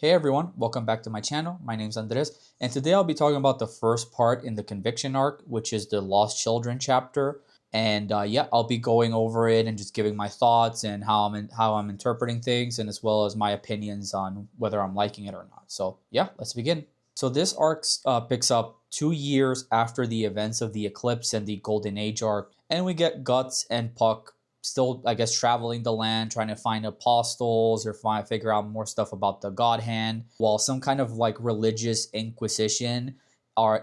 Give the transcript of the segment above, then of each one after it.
Hey everyone, welcome back to my channel. My name's Andres, and today I'll be talking about the first part in the conviction arc, which is the Lost Children chapter. And yeah, I'll be going over it and just giving my thoughts and how I'm interpreting things, and as well as my opinions on whether I'm liking it or not. So yeah, let's begin. So this arc picks up 2 years after the events of the Eclipse and the Golden Age arc, and we get Guts and Puck still, I guess, traveling the land, trying to find apostles or figure out more stuff about the God Hand, while some kind of like religious inquisition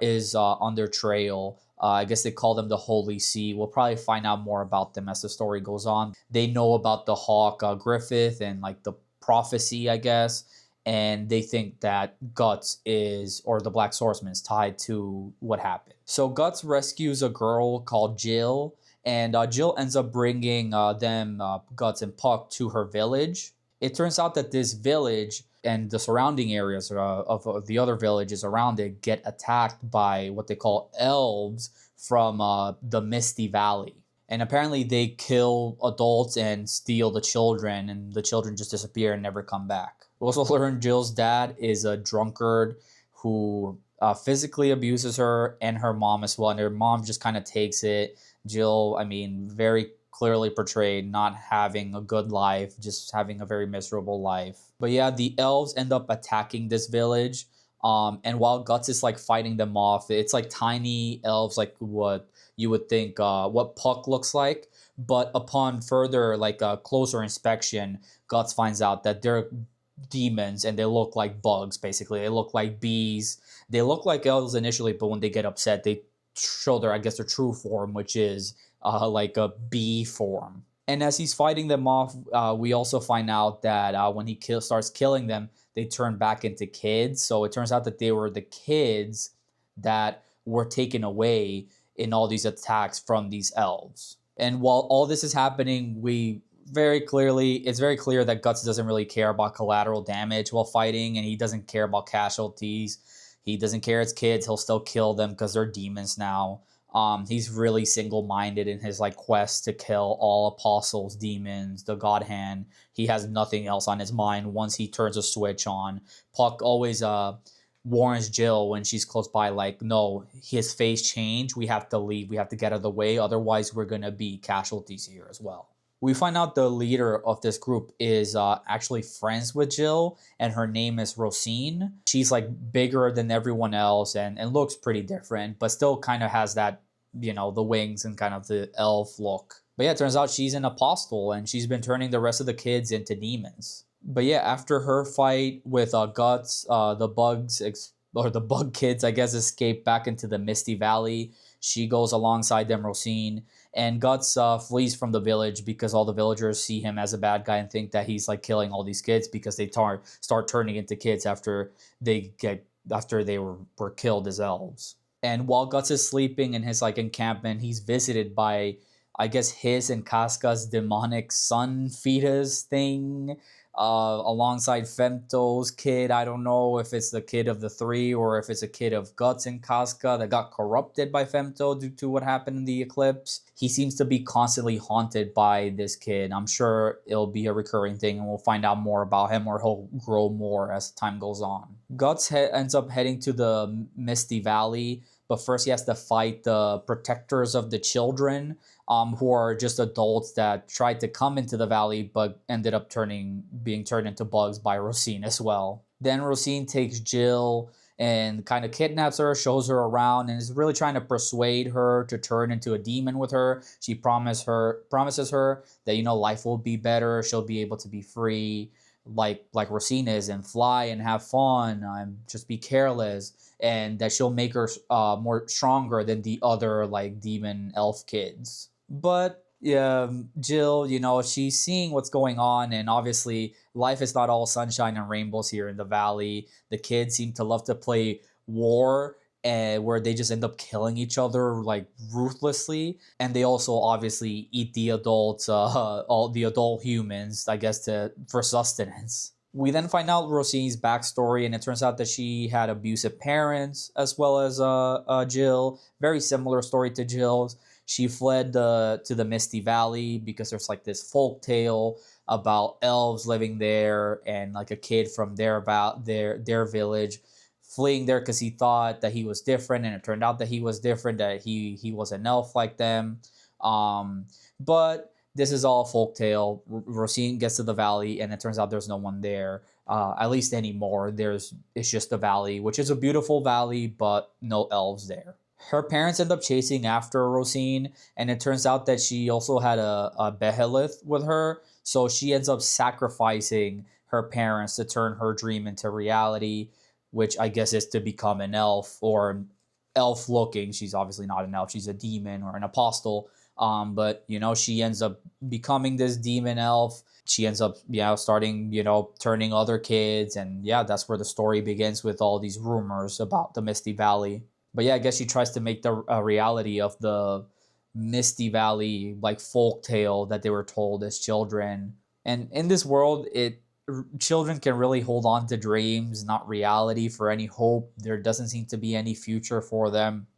is on their trail. I guess they call them the Holy See. We'll probably find out more about them as the story goes on. They know about the Hawk Griffith and like the prophecy, I guess, and they think that Guts is, or the Black Swordsman is tied to what happened. So Guts rescues a girl called Jill, and Jill ends up bringing Guts and Puck to her village. It turns out that this village and the surrounding areas of the other villages around it get attacked by what they call elves from the Misty Valley. And apparently they kill adults and steal the children, and the children just disappear and never come back. We also learn Jill's dad is a drunkard who physically abuses her and her mom as well, and her mom just kind of takes it. Jill, I mean, very clearly portrayed not having a good life, just having a very miserable life. But yeah, the elves end up attacking this village. And while Guts is like fighting them off, it's like tiny elves, like what you would think what Puck looks like. But upon further, like closer inspection, Guts finds out that they're demons and they look like bugs, basically. They look like bees. They look like elves initially, but when they get upset, they show their, I guess, their true form, which is like a bee form. And as he's fighting them off, we also find out that when he starts killing them, they turn back into kids. So it turns out that they were the kids that were taken away in all these attacks from these elves. And while all this is happening, it's very clear that Guts doesn't really care about collateral damage while fighting, and he doesn't care about casualties. He doesn't care it's kids. He'll still kill them because they're demons now. He's really single-minded in his like quest to kill all apostles, demons, the God Hand. He has nothing else on his mind once he turns a switch on. Puck always warns Jill when she's close by, like, no, his face changed. We have to leave. We have to get out of the way. Otherwise, we're going to be casualties here as well. We find out the leader of this group is actually friends with Jill, and her name is Rosine. She's like bigger than everyone else and looks pretty different, but still kind of has that, the wings and kind of the elf look. But yeah, it turns out she's an apostle, and she's been turning the rest of the kids into demons. But yeah, after her fight with Guts, the bug kids, I guess, escape back into the Misty Valley. She goes alongside them, Rosine, and Guts flees from the village because all the villagers see him as a bad guy and think that he's like killing all these kids because they start turning into kids after they were killed as elves. And while Guts is sleeping in his like encampment, he's visited by, I guess, his and Casca's demonic sun fetus thing, alongside Femto's kid. I don't know if it's the kid of the three or if it's a kid of Guts and Casca that got corrupted by Femto due to what happened in the eclipse. He seems to be constantly haunted by this kid. I'm sure it'll be a recurring thing, and we'll find out more about him, or he'll grow more as time goes on. Guts ends up heading to the Misty Valley, but first he has to fight the protectors of the children, who are just adults that tried to come into the valley but ended up being turned into bugs by Rosine as well. Then Rosine takes Jill and kind of kidnaps her, shows her around, and is really trying to persuade her to turn into a demon with her. She promises her that, life will be better. She'll be able to be free like Rosine is, and fly and have fun, and just be careless, and that she'll make her more stronger than the other like demon elf kids. But yeah, Jill, she's seeing what's going on, and obviously life is not all sunshine and rainbows here in the valley. The kids seem to love to play war, where they just end up killing each other like ruthlessly, and they also obviously eat the adults, all the adult humans, I guess, for sustenance. We then find out Rosine's backstory, and it turns out that she had abusive parents as well as Jill. Very similar story to Jill's. She fled to the Misty Valley because there's like this folk tale about elves living there, and like a kid from their about their village fleeing there because he thought that he was different, and it turned out that he was different, that he was an elf like them. But this is all folktale. Rosine gets to the valley, and it turns out there's no one there, at least anymore. It's just the valley, which is a beautiful valley, but no elves there. Her parents end up chasing after Rosine, and it turns out that she also had a behemoth with her, so she ends up sacrificing her parents to turn her dream into reality, which I guess is to become an elf, or elf looking. She's obviously not an elf, she's a demon or an apostle. But she ends up becoming this demon elf. She ends up, starting, turning other kids, and yeah, that's where the story begins with all these rumors about the Misty Valley. But yeah, I guess she tries to make the reality of the Misty Valley like folk tale that they were told as children. And in this world, children can really hold on to dreams, not reality, for any hope. There doesn't seem to be any future for them.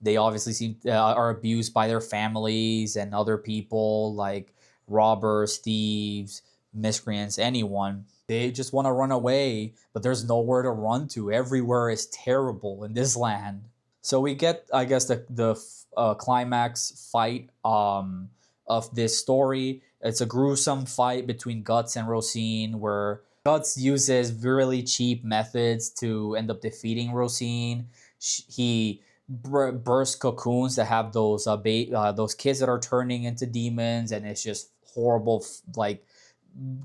They obviously are abused by their families and other people, like robbers, thieves, miscreants, anyone. They just want to run away, but there's nowhere to run to. Everywhere is terrible in this land. So we get, I guess, the climax fight of this story. It's a gruesome fight between Guts and Rosine, where Guts uses really cheap methods to end up defeating Rosine. He bursts cocoons that have those kids that are turning into demons, and it's just horrible, like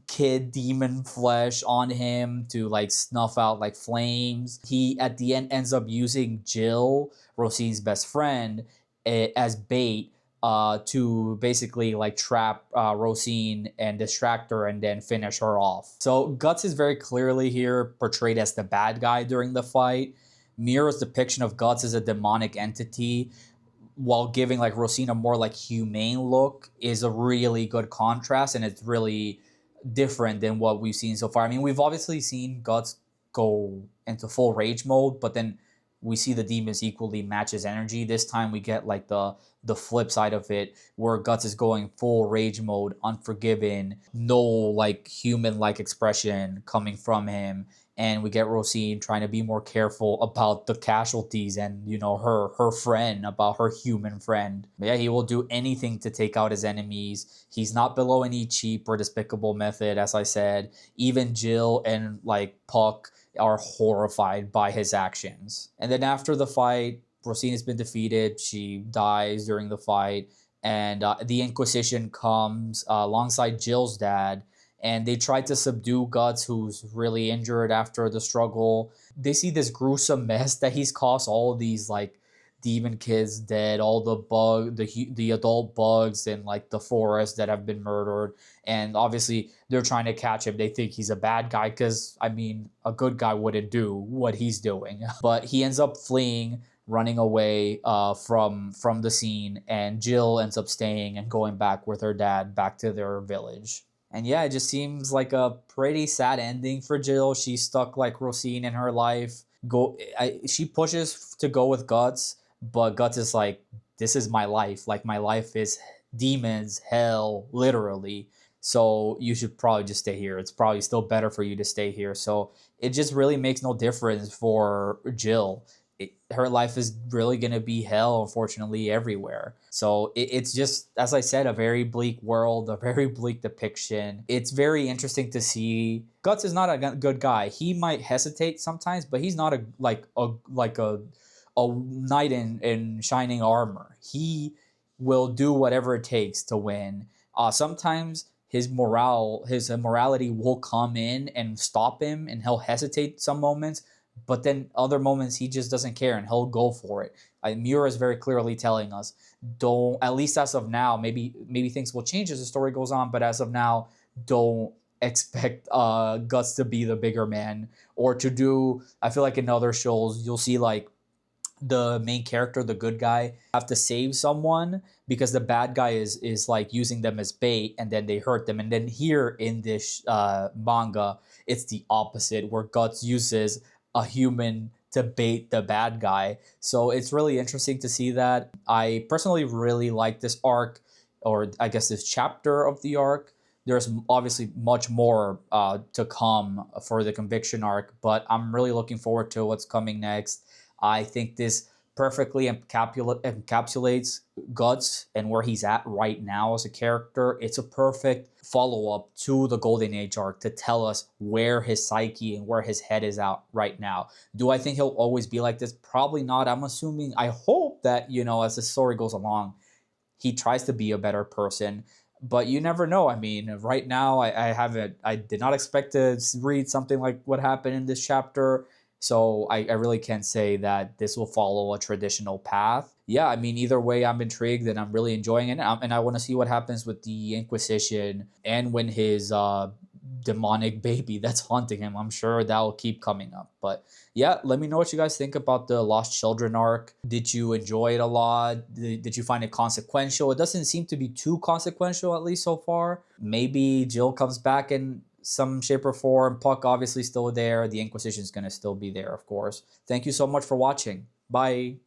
kid demon flesh on him to like snuff out like flames. He at the end ends up using Jill, Rosine's best friend, as bait to basically like trap Rosine and distract her and then finish her off. So Guts is very clearly here portrayed as the bad guy during the fight. Mira's depiction of Guts as a demonic entity, while giving like Rosine a more like humane look, is a really good contrast, and it's really different than what we've seen so far. I mean, we've obviously seen Guts go into full rage mode, but then we see the demons equally match his energy. This time we get like the flip side of it, where Guts is going full rage mode, unforgiven, no like human like expression coming from him. And we get Rosine trying to be more careful about the casualties and her friend, about her human friend. But yeah, he will do anything to take out his enemies. He's not below any cheap or despicable method, as I said. Even Jill and like Puck are horrified by his actions. And then after the fight, Rosine has been defeated. She dies during the fight, and the Inquisition comes alongside Jill's dad, and they try to subdue Guts, who's really injured after the struggle. They see this gruesome mess that he's caused, all of these like demon kids dead, all the adult bugs in like the forest that have been murdered, and obviously they're trying to catch him. They think he's a bad guy because, I mean, a good guy wouldn't do what he's doing. But he ends up fleeing, running away from the scene, and Jill ends up staying and going back with her dad back to their village. And yeah, it just seems like a pretty sad ending for Jill. She's stuck like Rosine in her life. She pushes to go with Guts, but Guts is like, this is my life. Like, my life is demons, hell, literally. So you should probably just stay here. It's probably still better for you to stay here. So it just really makes no difference for Jill. Her life is really going to be hell, unfortunately, everywhere. So it's just, as I said, a very bleak world, a very bleak depiction. It's very interesting to see. Guts is not a good guy. He might hesitate sometimes, but he's not a knight in shining armor. He will do whatever it takes to win. Sometimes his morality will come in and stop him, and he'll hesitate some moments. But then other moments he just doesn't care and he'll go for it. Mura is very clearly telling us, don't, at least as of now, maybe things will change as the story goes on, but as of now, don't expect Guts to be the bigger man or to do. I feel like in other shows you'll see like the main character, the good guy, have to save someone because the bad guy is like using them as bait, and then they hurt them. And then here in this manga, it's the opposite, where Guts uses a human to bait the bad guy. So it's really interesting to see that. I personally really like this arc, or I guess this chapter of the arc, there's obviously much more to come for the conviction arc, but I'm really looking forward to what's coming next. I think this perfectly encapsulates Guts and where he's at right now as a character. It's a perfect follow up to the Golden Age arc to tell us where his psyche and where his head is out right now. Do I think he'll always be like this? Probably not. I'm assuming, I hope that, as the story goes along, he tries to be a better person. But you never know. I mean, right now, I haven't. I did not expect to read something like what happened in this chapter. So I really can't say that this will follow a traditional path. Yeah, I mean, either way, I'm intrigued and I'm really enjoying it. And I want to see what happens with the Inquisition and when his demonic baby that's haunting him. I'm sure that will keep coming up. But yeah, let me know what you guys think about the Lost Children arc. Did you enjoy it a lot? Did you find it consequential? It doesn't seem to be too consequential, at least so far. Maybe Jill comes back in some shape or form. Puck obviously still there. The Inquisition is going to still be there, of course. Thank you so much for watching. Bye.